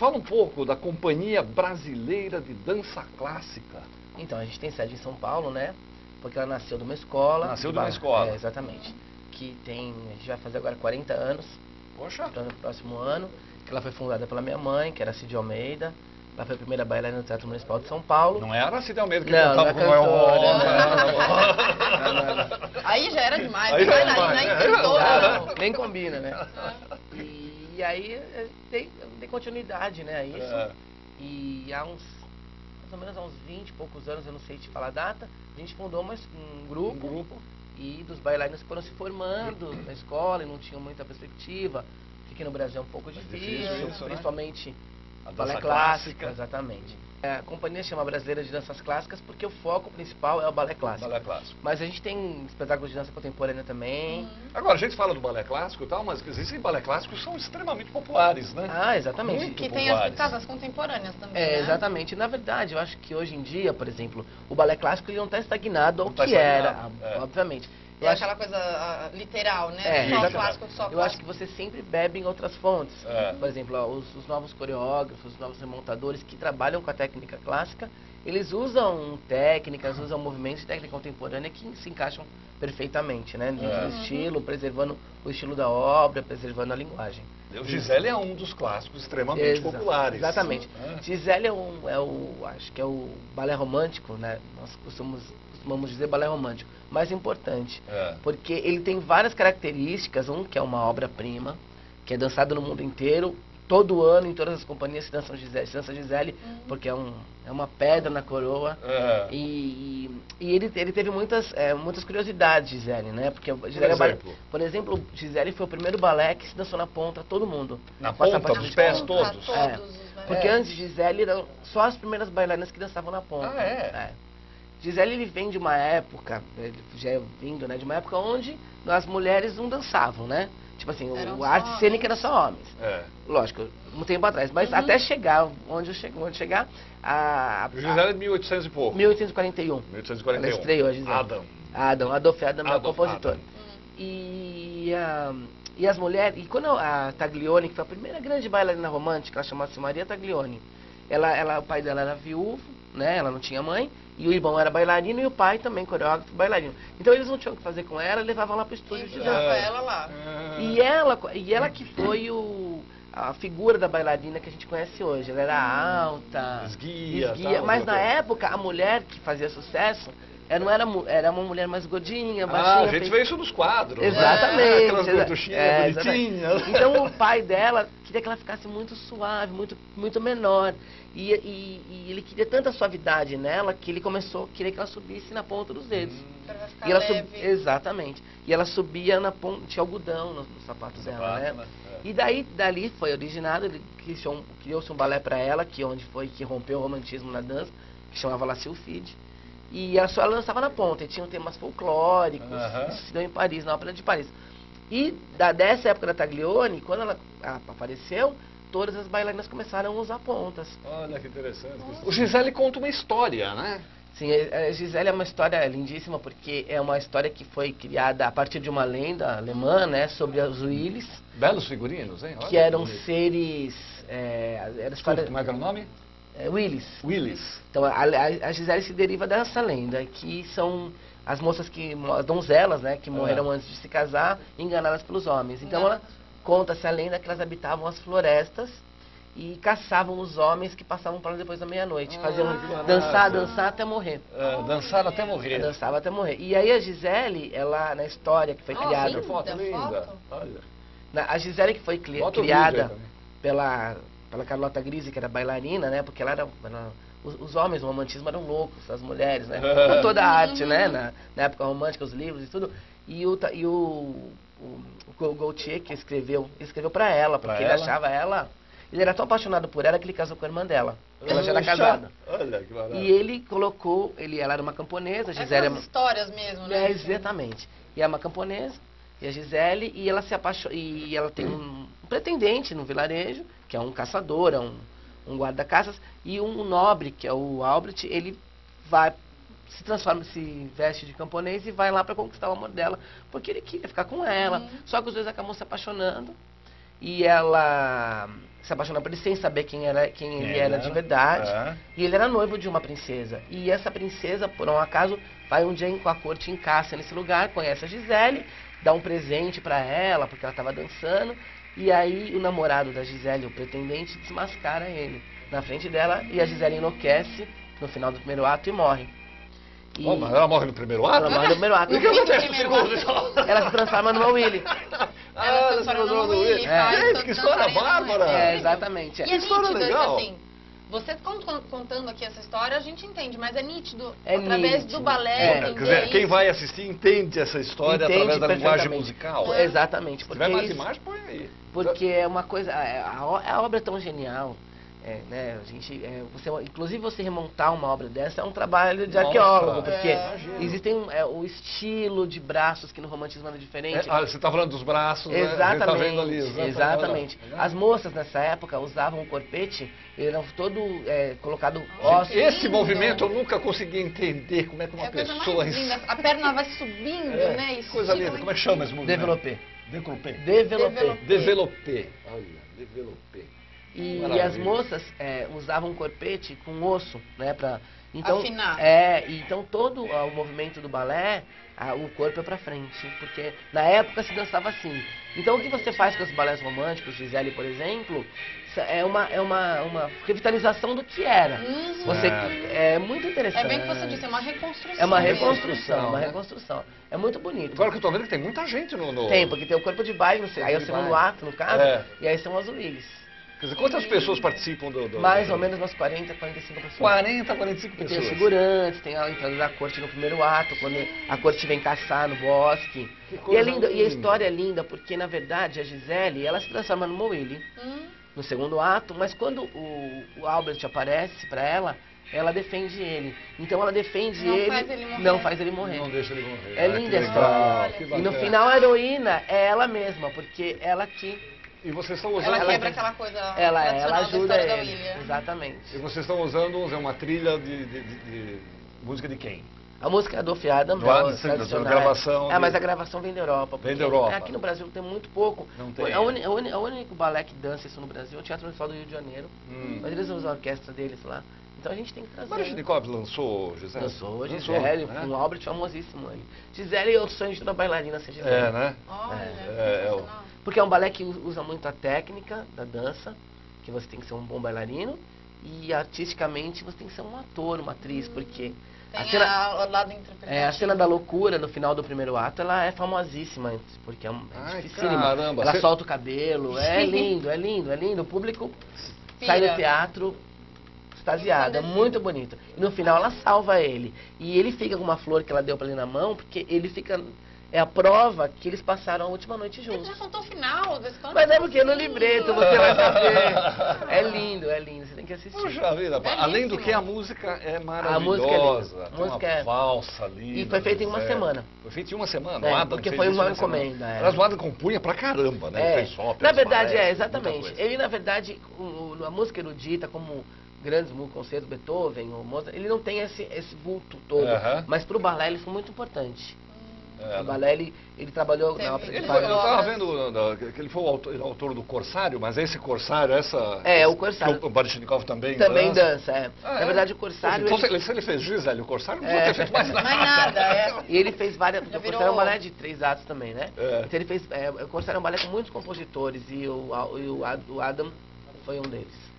Fala um pouco da Companhia Brasileira de Dança Clássica. Então, a gente tem sede em São Paulo, né? Porque ela nasceu de uma escola. Nasceu de uma escola. É, exatamente. Que tem, a gente vai fazer agora 40 anos. Poxa. No próximo ano. Que ela foi fundada pela minha mãe, que era Cid Almeida. Ela foi a primeira bailarina do Teatro Municipal de São Paulo. Não era a Cid Almeida que não, cantava não com o Noel Rosa. Aí já era demais. Aí já era Bailarina, demais. aí cantora. Nem combina, né? E aí tem continuidade, né? Isso. É. E há uns, mais ou menos há uns 20 e poucos anos, eu não sei te falar a data, a gente fundou um grupo. E dos bailarinos que foram se formando na escola e não tinham muita perspectiva. Que aqui no Brasil é um pouco difícil, isso, principalmente a balé dança clássico, clássica. Exatamente. A companhia chama Brasileira de Danças Clássicas porque o foco principal é o balé clássico. Balé clássico. Mas a gente tem espetáculos de dança contemporânea também. Agora, a gente fala do balé clássico e tal, mas existem balé clássicos que são extremamente populares, né? Ah, exatamente. Muito Que tem populares. as casas contemporâneas também, É, né? exatamente. Na verdade, eu acho que hoje em dia, por exemplo, o balé clássico ele não está estagnado ao Não tá que estagnado, era, obviamente. É aquela coisa literal, né? É, só exatamente. clássico, só Eu acho clássico. que você sempre bebe em outras fontes. É. Por exemplo, ó, os novos coreógrafos, os novos remontadores que trabalham com a técnica clássica, eles usam técnicas, usam movimentos de técnica contemporânea que se encaixam perfeitamente, né? No estilo, preservando o estilo da obra, preservando a linguagem. O Gisele é um dos clássicos extremamente populares. Exatamente. É. Gisele acho que é o balé romântico, né? Nós costumamos dizer balé romântico, mais importante. É. Porque ele tem várias características, que é uma obra-prima, que é dançado no mundo inteiro, todo ano em todas as companhias se dança Gisele, porque é uma pedra na coroa. É. E ele teve muitas curiosidades, Gisele, né? Porque Gisele por exemplo, Gisele foi o primeiro balé que se dançou na ponta, todo mundo. Na Com a ponta sapatilha dos de pés ponta. todos? Porque antes de Gisele eram só as primeiras bailarinas que dançavam na ponta. Ah, é? Gisele ele vem de uma época, ele já é vindo, né, de uma época onde as mulheres não dançavam, né? Tipo assim, a arte cênica era só homens. É. Lógico, um tempo atrás. Mas até chegar onde chegar, O Gisele é de 1800 e pouco. 1841. 1841. Ela estreou a Gisele. Adolf Adam é o compositor. E as mulheres, e quando a Taglioni, que foi a primeira grande bailarina romântica, ela chamava-se Maria Taglioni, o pai dela era viúvo, né, ela não tinha mãe, e o irmão era bailarino e o pai também coreógrafo bailarino. Então eles não tinham o que fazer com ela, levavam lá pro estúdio de dança. ela lá. E ela que foi a figura da bailarina que a gente conhece hoje. Ela era alta, esguia, mas na época a mulher que fazia sucesso era uma mulher mais gordinha, baixinha. A gente vê isso nos quadros. Exatamente. Aquelas gorduchinhas bonitinhas. Então o pai dela queria que ela ficasse muito suave, muito menor. E ele queria tanta suavidade nela que ele queria que ela subisse na ponta dos dedos. E ela Exatamente. E ela subia na ponta, tinha algodão nos sapatos dela, né? E dali foi originado, ele criou-se um balé para ela, que rompeu o romantismo na dança, que chamava La Sylphide. E ela dançava na ponta, e tinham temas folclóricos, isso se deu em Paris, na Ópera de Paris. E dessa época da Taglioni, quando ela apareceu, todas as bailarinas começaram a usar pontas. Olha que interessante. O Gisele conta uma história, né? Sim, a Gisele é uma história lindíssima, porque é uma história que foi criada a partir de uma lenda alemã, né, sobre os Willis. Belos figurinos, hein? Olha que eram que seres... Como é que era o nome? Willis. Willis. Então, a Gisele se deriva dessa lenda, que são as moças as donzelas, né, que morreram antes de se casar, enganadas pelos homens. Então, ela conta-se a lenda que elas habitavam as florestas e caçavam os homens que passavam para lá depois da meia-noite. Faziam dançar até morrer. Dançar até morrer. Dançava até morrer. E aí a Gisele, ela, na história que foi criada... Foto linda. Olha. A Gisele que foi criada pela Carlota Grisi, que era bailarina, né? Porque os homens no romantismo eram loucos, as mulheres, né? Com toda a arte, né? Na época romântica, os livros e tudo. E o Gautier, que escreveu para ela, porque ele achava ela... Ele era tão apaixonado por ela que ele casou com a irmã dela. Ela já era casada. Olha que maravilha. E ele colocou... Ela era uma camponesa, a Gisele... Essas histórias mesmo, né? Exatamente. E é uma camponesa, e a Gisele, e ela se apaixona... E ela tem um pretendente no vilarejo, que é um caçador, é um guarda-caças, e um nobre, que é o Albrecht, ele vai... se veste de camponês e vai lá para conquistar o amor dela, porque ele queria ficar com ela. Só que os dois acabam se apaixonando. e ela se apaixona por ele sem saber quem ele era de verdade. E ele era noivo de uma princesa. E essa princesa, por um acaso, vai um dia com a corte em caça nesse lugar, conhece a Gisele, dá um presente pra ela, porque ela estava dançando. E aí o namorado da Gisele, o pretendente, desmascara ele na frente dela. E a Gisele enlouquece no final do primeiro ato e morre. E... Oh, mas ela morre no primeiro ato? Ela morre no primeiro ato. O que acontece no segundo? Ela se transforma numa Willy. Ela se transforma numa Willy. Gente, que história bárbara! Exatamente. E é história nítido, legal. assim, você contando aqui essa história, a gente entende, mas é nítido. É através nítido. do balé, Quer dizer, quem vai assistir entende essa história através da linguagem musical. Exatamente. Se tiver mais imagem, põe aí. Porque é uma coisa, a obra é tão genial, né, inclusive você remontar uma obra dessa é um trabalho de arqueólogo, porque existem o estilo de braços que no romantismo era diferente. Você está falando dos braços, exatamente, né? Tá vendo ali, exatamente. As moças nessa época usavam o corpete, ele era todo colocado ossos. Esse movimento eu nunca consegui entender como é que uma pessoa... A perna vai subindo, né? Que coisa linda, como é que chama esse movimento? Développé. Développé. Développé. Olha, développé. E as moças usavam corpete com osso, né, para afinar. Então todo o movimento do balé, o corpo é para frente, porque na época se dançava assim. Então o que você faz com os balés românticos, Gisele, por exemplo, é uma revitalização do que era. É muito interessante. É bem que você disse, é uma reconstrução. É uma reconstrução. É muito bonito. Agora que eu tô vendo que tem muita gente no... Tem, porque tem o corpo de baile, aí é o segundo ato, no caso, e aí são as Willies. Quer dizer, quantas pessoas participam do... Mais ou menos umas 40, 45 pessoas. 40, 45 pessoas. Tem os figurantes, tem a entrada da corte no primeiro ato, quando a corte vem caçar no bosque. E é linda, e a história é linda, porque na verdade a Gisele, ela se transforma numa Willy no segundo ato, mas quando o Albert aparece pra ela defende ele. Então ela defende não faz ele morrer. Não deixa ele morrer. É linda a história. E no final a heroína é ela mesma, porque ela que... E vocês estão usando... Ela quebra aquela coisa ela ajuda da ele. Exatamente. E vocês estão usando uma trilha de música de quem? A música é do Fiada, a gravação... mas a gravação vem da Europa. Vem da Europa. Aqui no Brasil tem muito pouco. Não tem. O único balé que dança isso no Brasil é o Teatro Municipal do Rio de Janeiro. Mas eles usam a orquestra deles lá. Então a gente tem que trazer. Baryshnikov lançou Gisele? Lançou Gisele, um Albert famosíssimo aí. Gisele é o sonho de toda bailarina ser Gisele. Né? Porque é um balé que usa muito a técnica da dança, que você tem que ser um bom bailarino, e artisticamente você tem que ser um ator, uma atriz, porque a cena da loucura no final do primeiro ato, ela é famosíssima, porque é dificílima. Caramba, ela solta o cabelo, é lindo. O público sai do teatro extasiado, é muito bonito. E no final ela salva ele. E ele fica com uma flor que ela deu pra ele na mão, porque ele fica... É a prova que eles passaram a última noite juntos. Você já contou o final da história? Mas é porque no libreto você vai saber. É lindo, você tem que assistir. Puxa vida, além do que a música é maravilhosa. A música é valsa ali. E foi feita em uma semana. Foi feita em uma semana, o Adam porque foi uma encomenda. Mas o Adam compunha pra caramba, né? Ele fez óperas, na verdade, balés, exatamente. Ele, na verdade, a música erudita, como grandes concertos, Beethoven, o Mozart, ele não tem esse vulto todo. Mas pro balé ele foi muito importante. O balé, ele trabalhou na ópera de Paris. Eu estava vendo que ele foi o autor do Corsário, mas esse Corsário, o Corsário. Que o Baryshnikov também dança. Na verdade, o Corsário... Então, se ele fez Gisele, o Corsário não pode ter feito mais nada. Mais nada, E ele fez várias... O Corsário é um balé de 3 atos também, né? Então ele fez... O Corsário é um balé com muitos compositores e o Adam foi um deles.